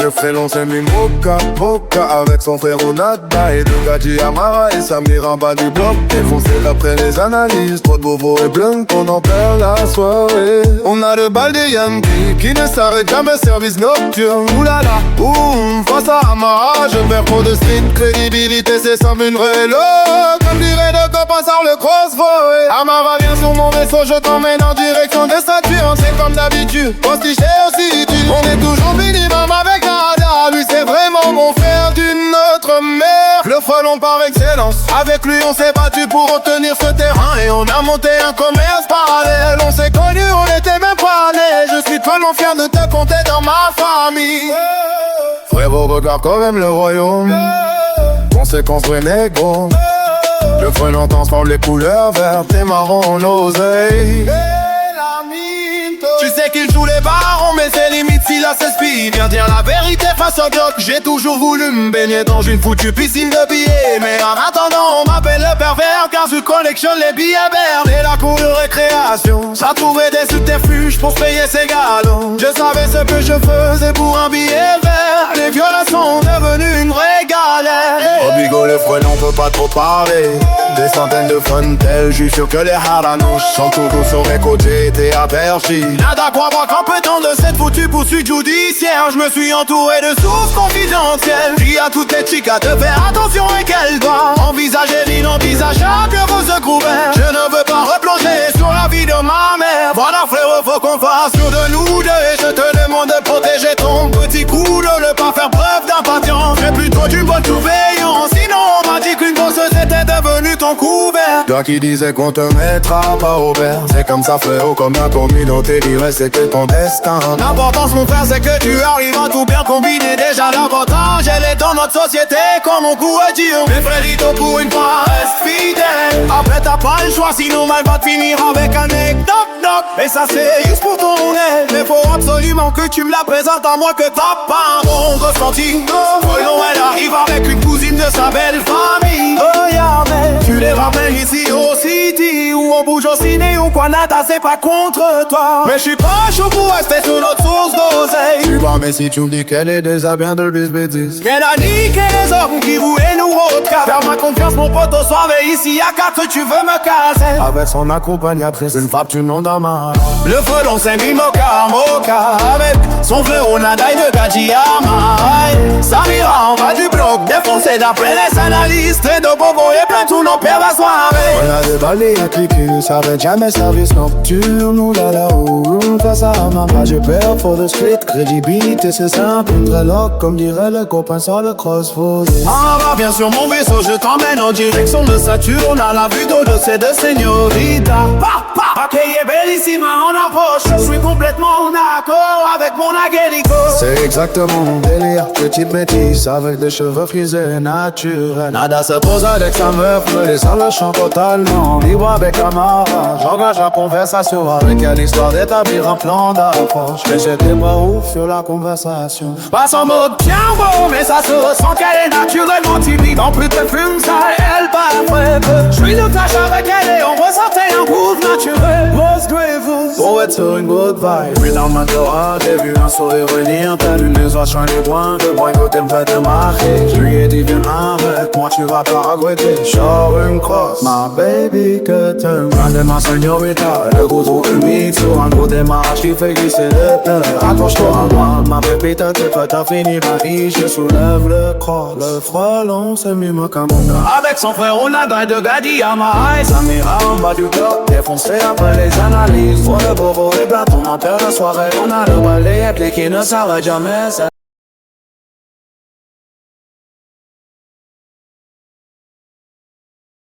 le frélon s'est mis Moka avec son frère Onada et deux Gadji Amara et Samir en bas du bloc. Défoncé d'après les analyses, trop de bobos et blancs, on en perd la soirée. On a le bal des Yankees qui ne s'arrête jamais, service nocturne. Oulala, face à Amara, je perds trop de street crédibilité, c'est sans une vraie log. Comme dirait de copains sur le crossboy. Amara vient sur mon vaisseau, je t'emmène en direction de Saturne. C'est comme d'habitude, postiché aussi tu. On est toujours minimum avec Nada. Lui c'est vraiment mon frère d'une autre mère. Le frelon par excellence. Avec lui on s'est battu pour obtenir ce terrain. Et on a monté un commerce parallèle. On s'est connus, on était même pas nés. Je suis tellement fier de te compter dans ma famille. Frérot regarde quand même le royaume. Conséquence Renégon. Le frelon transforme les couleurs vertes et marron l'oseille. Tu sais qu'il joue les barons, mais c'est limite s'il a ses spies. Viens dire la vérité face au doc. J'ai toujours voulu me baigner dans une foutue piscine de billets. Mais en attendant, on m'appelle le pervers, car je collectionne les billets verts. Et la cour de récréation, ça trouvait des subterfuges pour payer ses galops. Je savais ce que je faisais pour un billet vert. Les violences sont devenues une vraie galère. Au bigot, le frelon on peut pas trop parler. Des centaines de funtels, je suis sûr que les haranouches sont toujours sur les côtés, t'es aperçu. Nada quoi voir qu'en pétant de cette foutue poursuite judiciaire. Je me suis entouré de sources confidentielles. Dis à toutes les chicas de faire attention et qu'elles doivent envisager l'inenvisageable pour se couvert. Je ne veux pas replonger sur la vie de ma mère. Voilà frérot, faut qu'on fasse sur de nous deux. Et je te demande de protéger ton petit cou, de ne pas faire preuve d'impatience. Mais plutôt d'une bonne surveillance. Sinon on m'a dit qu'une grosse était devenue ton couvert. Toi qui disais qu'on te mettra pas au vert. C'est comme ça frérot, comme la communauté dirait c'est que ton destin. L'importance mon frère c'est que tu arrives à tout bien combiner. Déjà l'avantage elle est dans notre société comme on pourrait dire. Mais frérito pour une fois reste fidèle. Après t'as pas le choix sinon mal va te finir avec un nec knock knock. Et ça c'est juste pour ton aide. Mais faut absolument que tu me la présentes à moi que t'as pas un bon ressenti. Voyons elle arrive avec une cousine de sa belle famille. Regardez, tu les ramènes ici au city où on bouge au ciné ou quoi nada c'est pas contre toi. Mais je suis pas chaud pour rester sur notre source d'oseille. Tu vois mais si tu me dis qu'elle est déjà bien de bisbétis. Qu'elle a niqué les hommes qui voulaient nous redcaper. Faire ma confiance mon pote au soir et ici à 4 tu veux me casser. Avec son accompagnatrice une frappe tu m'en main. Le frelon s'est mis moka avec son frère Onada et de Gadji Amara. Samira en bas du bloc défoncé d'après les analystes. Et de bobo et plein tout nos pères la soirée. On a déballé à cliquer, ça va jamais service nocturne. Oulala, face à Amara, j'ai peur pour le street crédibilité, c'est simple, une vraie lock, comme dirait le copain sur le crossbow. Amara, bien sur mon vaisseau, je t'emmène en direction de Saturne. À la vue d'eau de ces deux señoritas. Ok, est bellissima en approche. Je suis complètement en accord avec mon aguelico. C'est exactement mon délire, petite métisse avec des cheveux frisés naturels. Nada se pose avec sa meuf, me laissant le champ totalement libre avec Amara. J'engage la conversation avec elle, histoire d'établir un plan d'approche. Mais j'étais pas ouf sur la conversation. Passe en mode bien beau, mais ça se ressent qu'elle est naturellement timide. En plus de fume, ça elle pas frais. Je suis de tâche avec elle et on ressentait un groove naturel. Was grateful pour être sur une good vibe. Puis dans ma Dora, j'ai vu un sourire venir. T'as lu les oies sur les points, de point côté me fait démarrer. Je lui ai dit viens avec moi, tu vas pas regretter. Show une crosse, my baby que t'aimes. Grande ma señorita, le goût humide sur un gros démarrage qui fait glisser le peur. Accroche-toi à moi, ma pépite, t'es prête à finir ma vie. Je soulève le cross, le frelon s'est mis moka. Avec son frère Onada et de Gadji Amara. Et Samira en bas du bloc, défoncé après les analyses. Pour le bobo et blanc, on en perd la soirée. On a le balai qui ne s'arrête jamais.